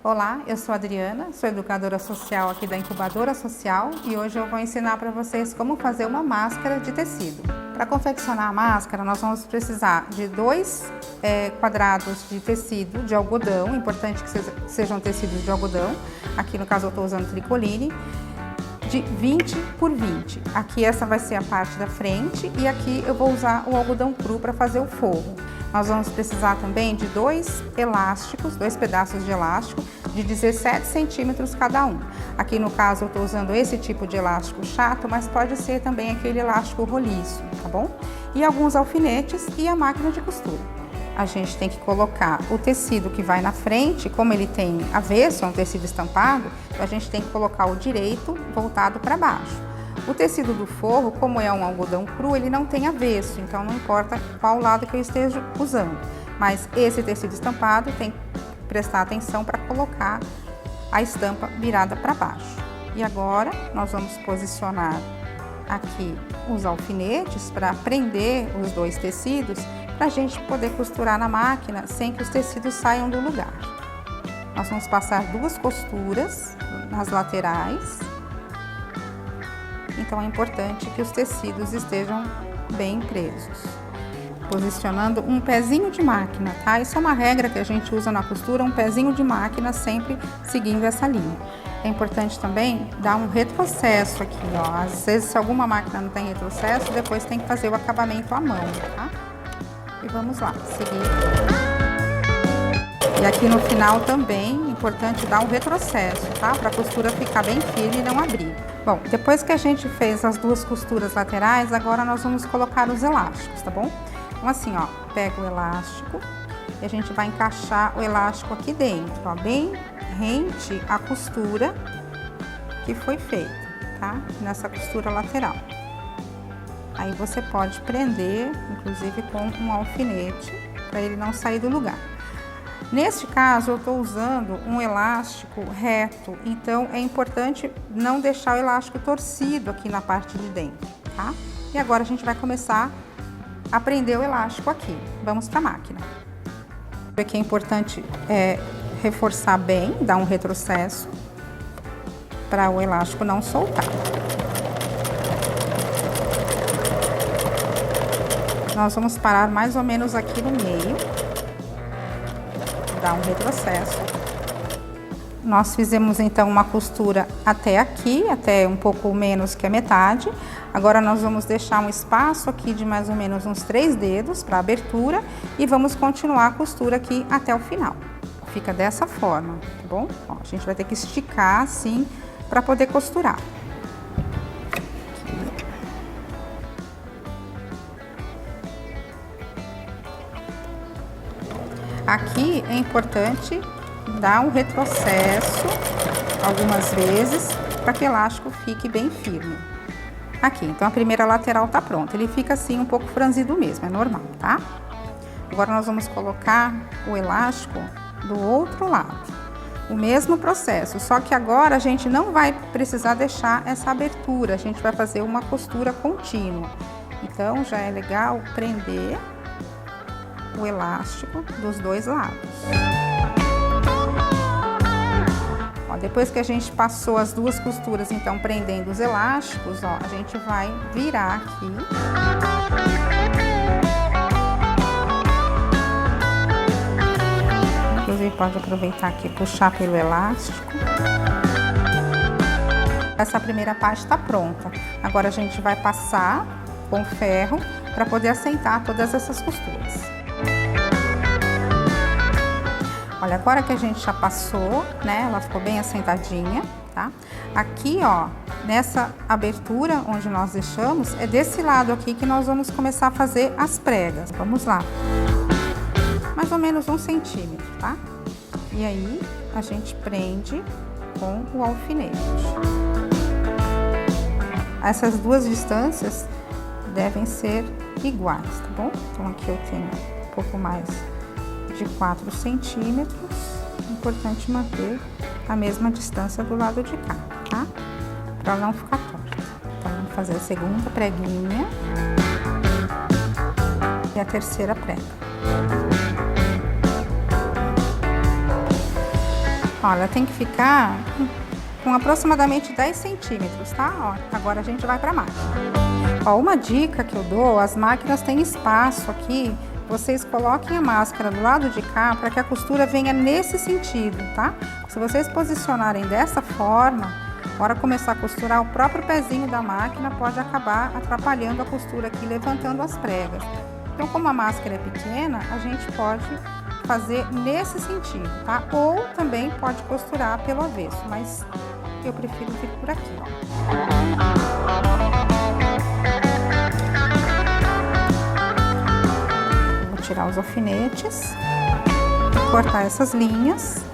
Olá, eu sou a Adriana, sou educadora social aqui da Incubadora Social e hoje eu vou ensinar para vocês como fazer uma máscara de tecido. Para confeccionar a máscara, nós vamos precisar de 2 quadrados de tecido de algodão, importante que sejam tecidos de algodão, aqui no caso eu estou usando tricoline, de 20 por 20. Aqui essa vai ser a parte da frente e aqui eu vou usar o algodão cru para fazer o forro. Nós vamos precisar também de 2 elásticos, 2 pedaços de elástico de 17 centímetros cada um. Aqui no caso eu estou usando esse tipo de elástico chato, mas pode ser também aquele elástico roliço, tá bom? E alguns alfinetes e a máquina de costura. A gente tem que colocar o tecido que vai na frente, como ele tem avesso, é um tecido estampado, a gente tem que colocar o direito voltado para baixo. O tecido do forro, como é um algodão cru, ele não tem avesso, então não importa qual lado que eu esteja usando. Mas esse tecido estampado tem que prestar atenção para colocar a estampa virada para baixo. E agora nós vamos posicionar aqui os alfinetes para prender os 2 tecidos, para a gente poder costurar na máquina sem que os tecidos saiam do lugar. Nós vamos passar 2 costuras nas laterais. Então é importante que os tecidos estejam bem presos. Posicionando um pezinho de máquina, tá? Isso é uma regra que a gente usa na costura, um pezinho de máquina sempre seguindo essa linha. É importante também dar um retrocesso aqui, ó. Às vezes se alguma máquina não tem retrocesso, depois tem que fazer o acabamento à mão, tá? E vamos lá, seguir. E aqui no final também é importante dar um retrocesso, tá? Para a costura ficar bem firme e não abrir. Bom, depois que a gente fez as 2 costuras laterais, agora nós vamos colocar os elásticos, tá bom? Então assim, ó, pega o elástico e a gente vai encaixar o elástico aqui dentro, ó, bem rente à costura que foi feita, tá? Nessa costura lateral. Aí você pode prender, inclusive com um alfinete, para ele não sair do lugar. Neste caso, eu estou usando um elástico reto, então é importante não deixar o elástico torcido aqui na parte de dentro, tá? E agora a gente vai começar a prender o elástico aqui. Vamos para a máquina. Aqui é importante reforçar bem, dar um retrocesso, para o elástico não soltar. Nós vamos parar mais ou menos aqui no meio. Dar um retrocesso. Nós fizemos então uma costura até aqui, até um pouco menos que a metade. Agora nós vamos deixar um espaço aqui de mais ou menos uns 3 dedos para abertura e vamos continuar a costura aqui até o final. Fica dessa forma, tá bom? Ó, a gente vai ter que esticar assim para poder costurar. Aqui é importante dar um retrocesso algumas vezes para que o elástico fique bem firme. Aqui, então a primeira lateral tá pronta. Ele fica assim um pouco franzido mesmo, é normal, tá? Agora nós vamos colocar o elástico do outro lado. O mesmo processo, só que agora a gente não vai precisar deixar essa abertura, a gente vai fazer uma costura contínua. Então já é legal prender o elástico dos 2 lados. Ó, depois que a gente passou as 2 costuras, então prendendo os elásticos, ó, a gente vai virar aqui. Inclusive pode aproveitar aqui e puxar pelo elástico. Essa primeira parte está pronta. Agora a gente vai passar com ferro para poder assentar todas essas costuras. Olha, agora que a gente já passou, né, ela ficou bem assentadinha, tá? Aqui, ó, nessa abertura onde nós deixamos, é desse lado aqui que nós vamos começar a fazer as pregas. Vamos lá. Mais ou menos 1 centímetro, tá? E aí, a gente prende com o alfinete. Essas 2 distâncias devem ser iguais, tá bom? Então, aqui eu tenho um pouco mais de 4 centímetros, importante manter a mesma distância do lado de cá, tá? Para não ficar torta. Então, vamos fazer a segunda preguinha e a terceira prega. Olha, tem que ficar com aproximadamente 10 centímetros, tá? Ó, agora a gente vai para a máquina. Ó, uma dica que eu dou, as máquinas têm espaço aqui, vocês coloquem a máscara do lado de cá para que a costura venha nesse sentido, tá? Se vocês posicionarem dessa forma, na hora de começar a costurar, o próprio pezinho da máquina pode acabar atrapalhando a costura aqui, levantando as pregas. Então, como a máscara é pequena, a gente pode fazer nesse sentido, tá? Ou também pode costurar pelo avesso, mas eu prefiro vir por aqui, ó. Vou tirar os alfinetes, cortar essas linhas.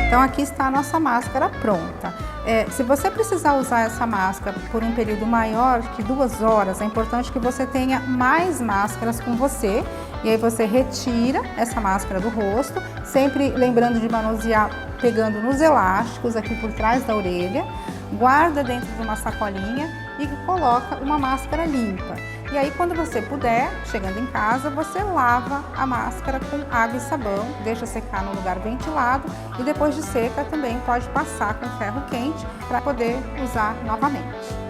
Então, aqui está a nossa máscara pronta. Se você precisar usar essa máscara por um período maior que 2 horas, é importante que você tenha mais máscaras com você. E aí você retira essa máscara do rosto, sempre lembrando de manusear pegando nos elásticos aqui por trás da orelha, guarda dentro de uma sacolinha e coloca uma máscara limpa. E aí, quando você puder, chegando em casa, você lava a máscara com água e sabão, deixa secar no lugar ventilado e depois de seca também pode passar com ferro quente para poder usar novamente.